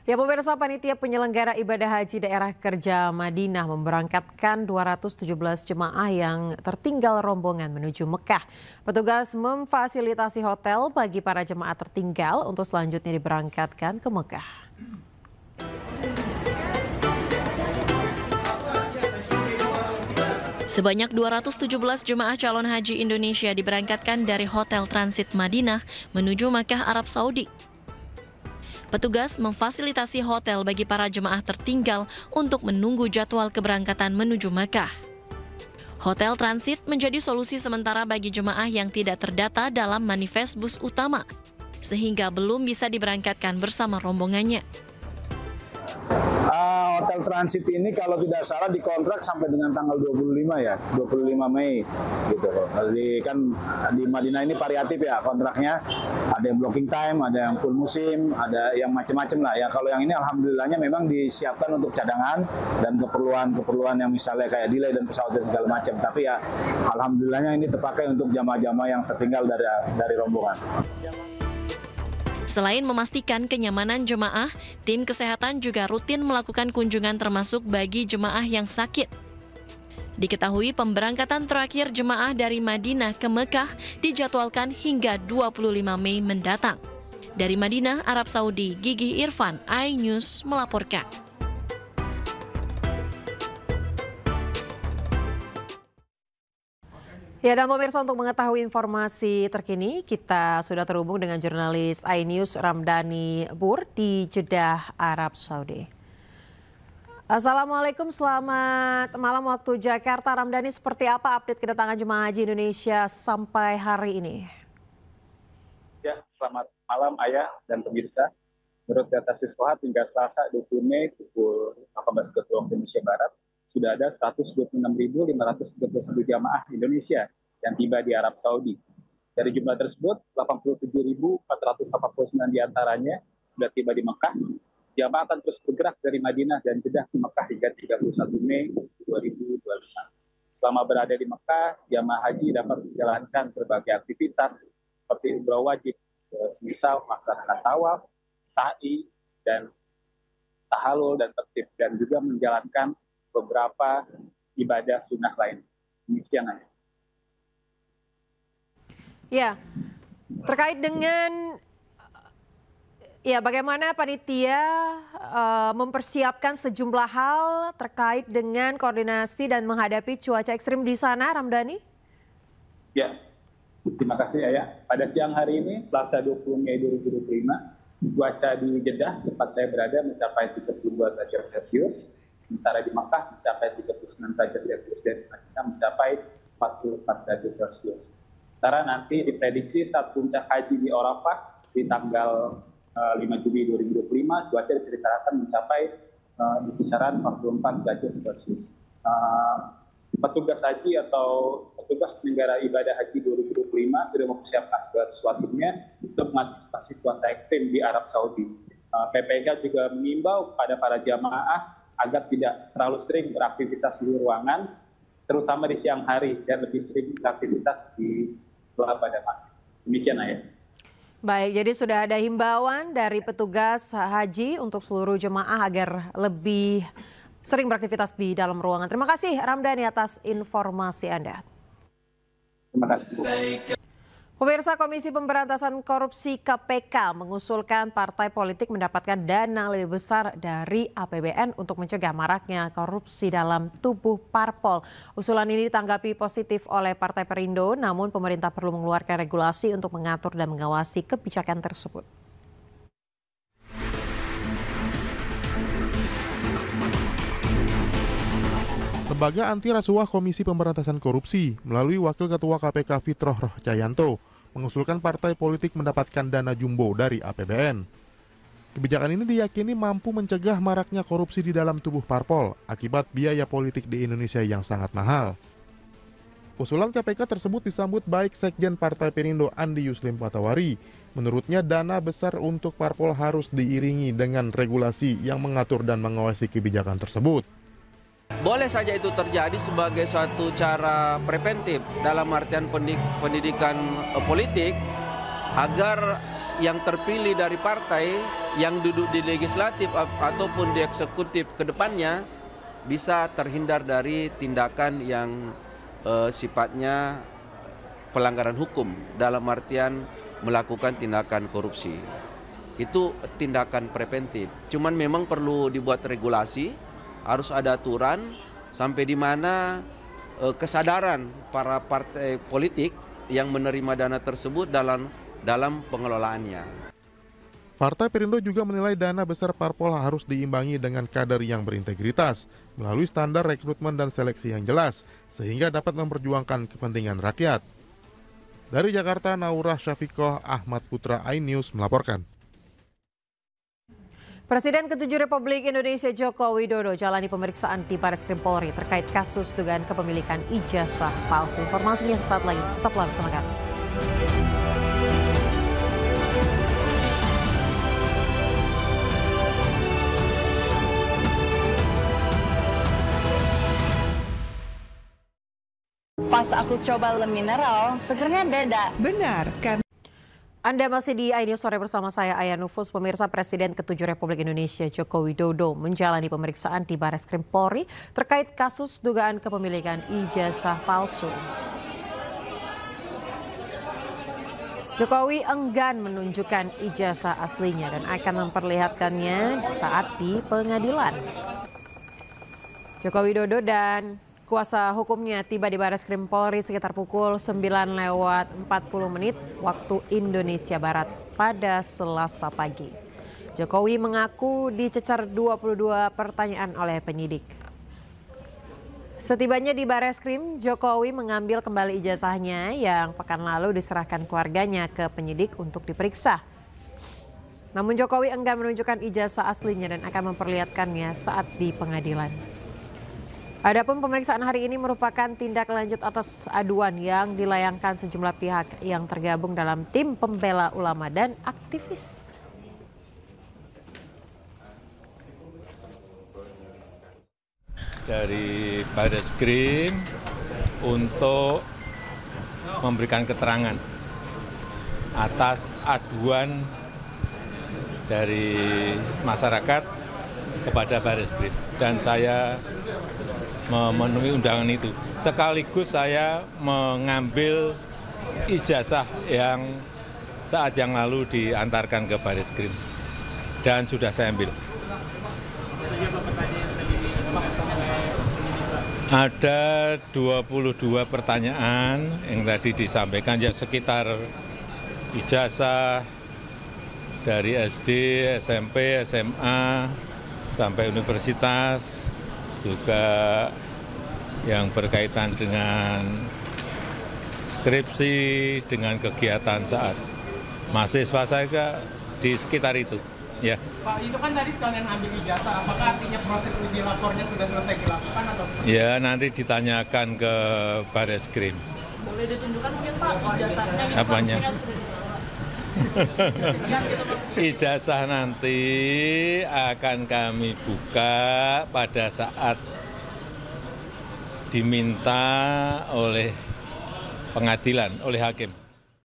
Ya pemirsa, panitia penyelenggara ibadah haji daerah kerja Madinah memberangkatkan 217 jemaah yang tertinggal rombongan menuju Mekah. Petugas memfasilitasi hotel bagi para jemaah tertinggal untuk selanjutnya diberangkatkan ke Mekah. Sebanyak 217 jemaah calon haji Indonesia diberangkatkan dari Hotel Transit Madinah menuju Makkah, Arab Saudi. Petugas memfasilitasi hotel bagi para jemaah tertinggal untuk menunggu jadwal keberangkatan menuju Makkah. Hotel transit menjadi solusi sementara bagi jemaah yang tidak terdata dalam manifest bus utama, sehingga belum bisa diberangkatkan bersama rombongannya. Hotel transit ini kalau tidak salah dikontrak sampai dengan tanggal 25 ya, 25 Mei gitu loh. Jadi kan di Madinah ini variatif ya kontraknya, ada yang blocking time, ada yang full musim, ada yang macam-macam lah ya. Kalau yang ini alhamdulillahnya memang disiapkan untuk cadangan dan keperluan yang misalnya kayak delay dan pesawat dan segala macam. Tapi ya alhamdulillahnya ini terpakai untuk jamaah-jamaah yang tertinggal dari rombongan. Selain memastikan kenyamanan jemaah, tim kesehatan juga rutin melakukan kunjungan termasuk bagi jemaah yang sakit. Diketahui pemberangkatan terakhir jemaah dari Madinah ke Mekah dijadwalkan hingga 25 Mei mendatang. Dari Madinah, Arab Saudi, Gigi Irfan, iNews melaporkan. Ya, dan pemirsa, untuk mengetahui informasi terkini, kita sudah terhubung dengan jurnalis iNews Ramdhani Bur di Jeddah, Arab Saudi. Assalamualaikum, selamat malam waktu Jakarta. Ramdhani, seperti apa update kedatangan jemaah haji Indonesia sampai hari ini? Ya, selamat malam Ayah dan pemirsa. Menurut data Siswohat hingga Selasa 20 Mei pukul 18.00 waktu Indonesia Barat, sudah ada 126.531 jamaah Indonesia yang tiba di Arab Saudi. Dari jumlah tersebut, 87.489 diantaranya sudah tiba di Mekah. Jamaah akan terus bergerak dari Madinah dan Jeddah ke Mekah hingga 31 Mei 2025. Selama berada di Mekah, jamaah haji dapat menjalankan berbagai aktivitas seperti umrah wajib, semisal melaksanakan tawaf, sa'i, dan tahalul dan tertib, dan juga menjalankan beberapa ibadah sunnah lain. Demikian aja. Ya, terkait dengan bagaimana panitia mempersiapkan sejumlah hal terkait dengan koordinasi dan menghadapi cuaca ekstrim di sana, Ramdhani? Ya, terima kasih Ayah. Pada siang hari ini, Selasa 20 Mei 2025, cuaca di Jeddah, tempat saya berada, mencapai 32 derajat Celcius. Sementara di Makkah mencapai 39 derajat Celcius dan di Madinah mencapai 44 derajat Celcius. Sementara nanti diprediksi saat puncak haji di Arafah di tanggal 5 Juli 2025, cuaca diperkirakan mencapai di kisaran 44 derajat Celcius. Petugas haji atau petugas penyelenggara ibadah haji 2025 sudah mempersiapkan segala sesuatunya untuk mengantisipasi cuaca ekstrim di Arab Saudi. PPK juga mengimbau kepada para jamaah agar tidak terlalu sering beraktivitas di ruangan, terutama di siang hari, dan lebih sering beraktivitas di luar pada pagi. Demikian Ayah. Baik, jadi sudah ada himbauan dari petugas haji untuk seluruh jemaah agar lebih sering beraktivitas di dalam ruangan. Terima kasih Ramdhani atas informasi Anda. Terima kasih. Pemirsa, Komisi Pemberantasan Korupsi KPK mengusulkan partai politik mendapatkan dana lebih besar dari APBN untuk mencegah maraknya korupsi dalam tubuh parpol. Usulan ini ditanggapi positif oleh Partai Perindo, namun pemerintah perlu mengeluarkan regulasi untuk mengatur dan mengawasi kebijakan tersebut. Lembaga Anti Rasuah Komisi Pemberantasan Korupsi melalui Wakil Ketua KPK Fitroh Rohcayanto mengusulkan partai politik mendapatkan dana jumbo dari APBN. Kebijakan ini diyakini mampu mencegah maraknya korupsi di dalam tubuh parpol akibat biaya politik di Indonesia yang sangat mahal. Usulan KPK tersebut disambut baik Sekjen Partai Perindo Andi Yuslim Patawari. Menurutnya dana besar untuk parpol harus diiringi dengan regulasi yang mengatur dan mengawasi kebijakan tersebut. Boleh saja itu terjadi sebagai suatu cara preventif dalam artian pendidikan politik agar yang terpilih dari partai yang duduk di legislatif ataupun di eksekutif ke depannya bisa terhindar dari tindakan yang sifatnya pelanggaran hukum dalam artian melakukan tindakan korupsi. Itu tindakan preventif. Cuman memang perlu dibuat regulasi, harus ada aturan sampai di mana kesadaran para partai politik yang menerima dana tersebut dalam pengelolaannya. Partai Perindo juga menilai dana besar parpol harus diimbangi dengan kader yang berintegritas melalui standar rekrutmen dan seleksi yang jelas sehingga dapat memperjuangkan kepentingan rakyat. Dari Jakarta, Naurah Syafiqoh, Ahmad Putra, iNews melaporkan. Presiden ke-7 Republik Indonesia Joko Widodo jalani pemeriksaan di Barreskrim Polri terkait kasus dugaan kepemilikan ijazah palsu. Informasinya sesaat lagi, tetaplah bersama kami. Pas aku coba le mineral, segernya beda. Benar, kan? Anda masih di iNews Sore bersama saya, Aya Nufus. Pemirsa, Presiden ke-7 Republik Indonesia Joko Widodo menjalani pemeriksaan di Barreskrim Polri terkait kasus dugaan kepemilikan ijazah palsu. Jokowi enggan menunjukkan ijazah aslinya dan akan memperlihatkannya saat di pengadilan. Joko Widodo dan kuasa hukumnya tiba di Barreskrim Polri sekitar pukul 9:40 waktu Indonesia Barat pada Selasa pagi. Jokowi mengaku dicecar 22 pertanyaan oleh penyidik. Setibanya di Barreskrim, Jokowi mengambil kembali ijazahnya yang pekan lalu diserahkan keluarganya ke penyidik untuk diperiksa. Namun Jokowi enggan menunjukkan ijazah aslinya dan akan memperlihatkannya saat di pengadilan. Adapun pemeriksaan hari ini merupakan tindak lanjut atas aduan yang dilayangkan sejumlah pihak yang tergabung dalam tim pembela ulama dan aktivis. Dari Barreskrim untuk memberikan keterangan atas aduan dari masyarakat kepada Barreskrim, dan saya memenuhi undangan itu. Sekaligus saya mengambil ijazah yang saat yang lalu diantarkan ke Barreskrim dan sudah saya ambil. Ada 22 pertanyaan yang tadi disampaikan, ya sekitar ijazah dari SD, SMP, SMA, sampai universitas, juga yang berkaitan dengan skripsi, dengan kegiatan saat mahasiswa saya di sekitar itu. Ya. Pak, itu kan tadi sekalian ambil ijazah, apakah artinya proses uji lapornya sudah selesai dilakukan atau seperti? Ya, nanti ditanyakan ke Barreskrim. Boleh ditunjukkan mungkin Pak ijazahnya? Apanya? Ijazah nanti akan kami buka pada saat diminta oleh pengadilan, oleh hakim.